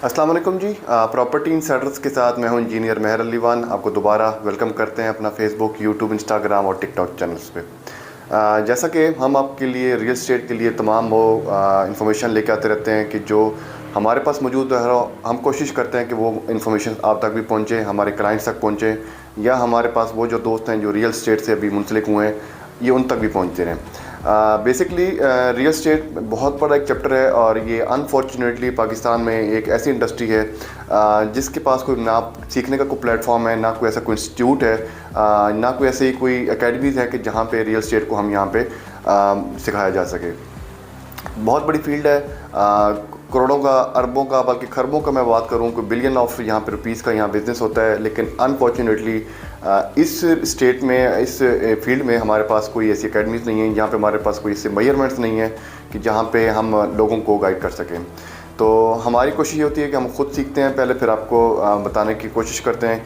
अस्सलाम वालेकुम जी। Property Insiders के साथ मैं हूं इंजीनियर मेहर अलीवान। आपको दोबारा वेलकम करते हैं अपना फेसबुक, यूट्यूब, इंस्टाग्राम और टिकटॉक चैनल्स पे। जैसा कि हम आपके लिए रियल एस्टेट के लिए तमाम वो इंफॉर्मेशन लेके आते रहते हैं कि जो हमारे पास मौजूद है, हम कोशिश करते हैं कि वो इन्फॉर्मेशन आप तक भी पहुँचे, हमारे क्लाइंट्स तक पहुँचे, या हमारे पास वो जो दोस्त हैं जो रियल एस्टेट से अभी मुंसलिक हुए हैं, ये उन तक भी पहुँचते रहें। बेसिकली रियल एस्टेट बहुत बड़ा एक चैप्टर है और ये अनफॉर्चुनेटली पाकिस्तान में एक ऐसी इंडस्ट्री है जिसके पास कोई ना सीखने का कोई प्लेटफॉर्म है, ना कोई ऐसा कोई इंस्टीट्यूट है, ना कोई ऐसी कोई एकेडमीज़ है कि जहाँ पे रियल एस्टेट को हम यहाँ पे सिखाया जा सके। बहुत बड़ी फील्ड है, करोड़ों का, अरबों का, बल्कि खरबों का मैं बात करूँ, कोई बिलियन ऑफ यहाँ पे रुपीज़ का यहाँ बिज़नेस होता है। लेकिन अनफॉर्चुनेटली इस स्टेट में, इस फील्ड में हमारे पास कोई ऐसी अकेडमीज़ नहीं है, यहाँ पे हमारे पास कोई ऐसे मेजरमेंट्स नहीं है कि जहाँ पे हम लोगों को गाइड कर सकें। तो हमारी कोशिश ये होती है कि हम खुद सीखते हैं पहले, फिर आपको बताने की कोशिश करते हैं।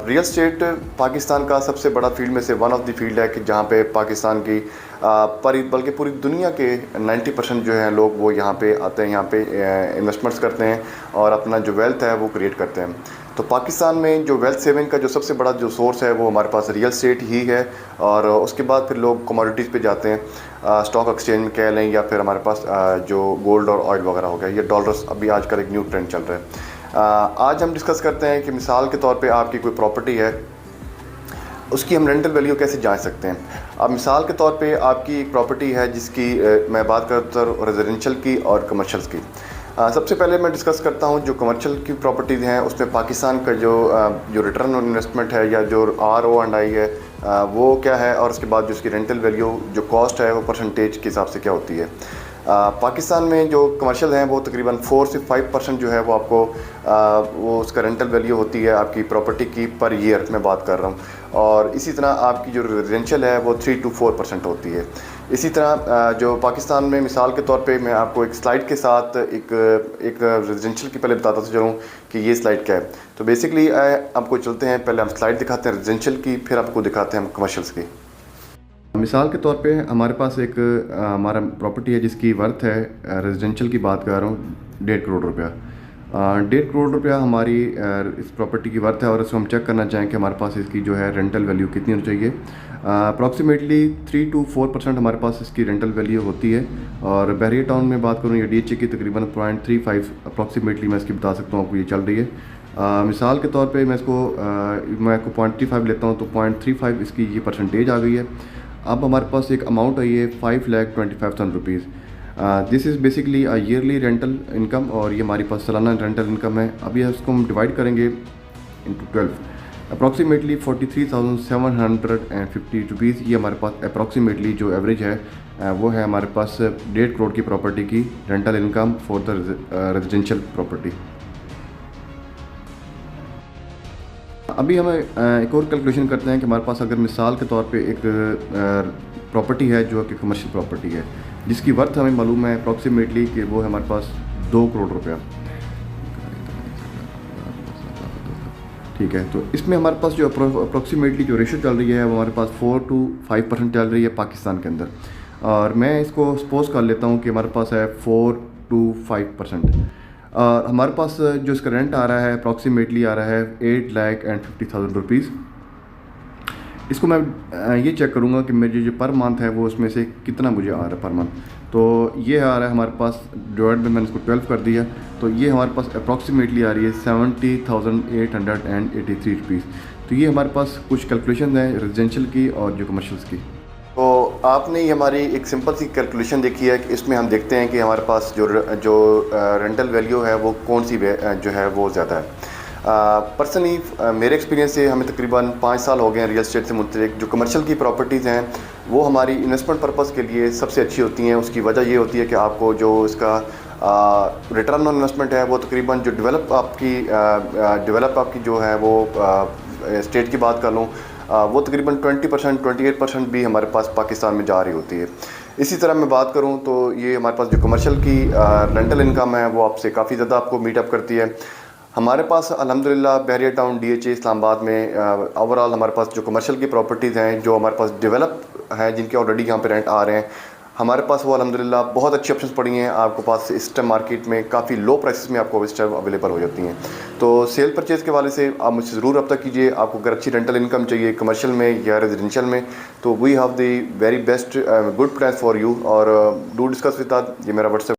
रियल एस्टेट पाकिस्तान का सबसे बड़ा फील्ड में से वन ऑफ द फील्ड है कि जहाँ पे पाकिस्तान की बल्कि पूरी दुनिया के 90% जो है लोग वो यहाँ पे आते हैं, यहाँ पे इन्वेस्टमेंट्स करते हैं और अपना जो वेल्थ है वो क्रिएट करते हैं। तो पाकिस्तान में जो वेल्थ सेविंग का जो सबसे बड़ा जो सोर्स है वो हमारे पास रियल एस्टेट ही है। और उसके बाद फिर लोग कमोडिटीज़ पे जाते हैं, स्टॉक एक्सचेंज में कह लें, या फिर हमारे पास जो गोल्ड और ऑयल वगैरह हो गया, ये डॉलर्स अभी आजकल एक न्यू ट्रेंड चल रहा है। आज हम डिस्कस करते हैं कि मिसाल के तौर पे आपकी कोई प्रॉपर्टी है, उसकी हम रेंटल वैल्यू कैसे जांच सकते हैं। अब मिसाल के तौर पे आपकी एक प्रॉपर्टी है जिसकी मैं बात करता हूँ रेजिडेंशियल की और कमर्शियल्स की। सबसे पहले मैं डिस्कस करता हूँ जो कमर्शियल की प्रॉपर्टीज़ हैं, उसमें पाकिस्तान का जो रिटर्न ऑन इन्वेस्टमेंट है या जो ROI है वो क्या है, और उसके बाद जो उसकी रेंटल वैल्यू जो कॉस्ट है वो परसेंटेज के हिसाब से क्या होती है। पाकिस्तान में जो कमर्शियल हैं वो तकरीबन 4 से 5% जो है वो आपको वो उसका रेंटल वैल्यू होती है आपकी प्रॉपर्टी की पर ईयर मैं बात कर रहा हूँ। और इसी तरह आपकी जो रेजिडेंशियल है वो 3 to 4% होती है। इसी तरह जो पाकिस्तान में मिसाल के तौर पे मैं आपको एक स्लाइड के साथ एक रेजिडेंशियल की पहले बताता चलूँ कि ये स्लाइड क्या है। तो बेसिकली आपको चलते हैं, पहले हम स्लाइड दिखाते हैं रेजिडेंशियल की, फिर आपको दिखाते हैं हम कमर्शियल्स की। मिसाल के तौर पे हमारे पास एक हमारा प्रॉपर्टी है जिसकी वर्थ है, रेजिडेंशियल की बात कर रहा हूँ, 1.5 करोड़ रुपया। 1.5 करोड़ रुपया हमारी इस प्रॉपर्टी की वर्थ है। और इसको हम चेक करना चाहें कि हमारे पास इसकी जो है रेंटल वैल्यू कितनी होनी चाहिए। अप्रॉक्सीमेटली 3 to 4% हमारे पास इसकी रेंटल वैल्यू होती है। और बहरिया टाउन में बात करूँ या DHA की तकरीबन 0.35 अप्रॉक्सीमेटली मैं इसकी बता सकता हूँ आपको ये चल रही है। मिसाल के तौर पे मैं इसको 0.35 लेता हूँ तो 0.35 इसकी ये परसेंटेज आ गई है। अब हमारे पास एक अमाउंट आई है 5,25,000 rupees. This is basically a yearly rental income, और ये हमारी पास सालाना रेंटल इनकम है। अभी इसको हम डिवाइड करेंगे इंटू 12, अप्रॉक्सीमेटली 43,750 रुपीज़। ये हमारे पास अप्रॉक्सीमेटली जो एवरेज है वो है हमारे पास 1.5 करोड़ की प्रॉपर्टी की rental income for the residential property. अभी हम एक और कैलकुलेशन करते हैं कि हमारे पास अगर मिसाल के तौर पे एक प्रॉपर्टी है जो कि कमर्शियल प्रॉपर्टी है जिसकी वर्थ हमें मालूम है अप्रॉक्सीमेटली कि वो है हमारे पास 2 करोड़ रुपया, ठीक है। तो इसमें हमारे पास जो अप्रॉक्सीमेटली जो रेशो चल रही है वो हमारे पास 4 to 5% चल रही है पाकिस्तान के अंदर। और मैं इसको सपोज कर लेता हूँ कि हमारे पास है 4 to 5%। हमारे पास जो इसका रेंट आ रहा है अप्रॉक्सीमेटली आ रहा है 8,50,000 रुपीज़। इसको मैं ये चेक करूँगा कि मेरी जो पर मंथ है वो उसमें से कितना मुझे आ रहा है पर मंथ। तो ये आ रहा है हमारे पास, डिवाइड में मैंने इसको 12 कर दिया, तो ये हमारे पास अप्रॉक्सीमेटली आ रही है 70,883 रुपीज़। तो ये हमारे पास कुछ कैलकुलेशन है रेजिडेंशियल की और जो कमर्शियल्स की। तो आपने ये हमारी एक सिंपल सी कैलकुलेशन देखी है कि इसमें हम देखते हैं कि हमारे पास जो रेंटल वैल्यू है वो कौन सी जो है वो ज़्यादा है। पर्सनली मेरे एक्सपीरियंस से हमें तकरीबन 5 साल हो गए हैं रियल एस्टेट से मुतल्लिक। जो कमर्शियल की प्रॉपर्टीज़ हैं वो हमारी इन्वेस्टमेंट पर्पज़ के लिए सबसे अच्छी होती हैं। उसकी वजह ये होती है कि आपको जो इसका रिटर्न ऑन इन्वेस्टमेंट है वो तकरीबन जो डेवलप आपकी जो है वो स्टेट की बात कर लूँ वो तकरीबन 20%, 28% भी हमारे पास पाकिस्तान में जा रही होती है। इसी तरह मैं बात करूं तो ये हमारे पास जो कमर्शियल की रेंटल इनकम है वो आपसे काफ़ी ज़्यादा आपको मीटअप करती है। हमारे पास अल्हम्दुलिल्लाह बहरिया टाउन, DHA, इस्लामाबाद में ओवरऑल हमारे पास जो कमर्शियल की प्रॉपर्टीज़ हैं जो हमारे पास डेवलप हैं, जिनके ऑलरेडी यहाँ पे रेंट आ रहे हैं, हमारे पास वो अल्हम्दुलिल्लाह बहुत अच्छी ऑप्शंस पड़ी हैं। आपको पास इस टाइम मार्केट में काफ़ी लो प्राइसेस में आपको इस टाइम अवेलेबल हो जाती हैं। तो सेल परचेज़ के वाले से आप मुझसे ज़रूर रब्ता कीजिए। आपको अगर अच्छी रेंटल इनकम चाहिए कमर्शियल में या रेजिडेंशियल में, तो we have the very best good plan for you. और डू डिस्कस विद, ये मेरा व्हाट्सएप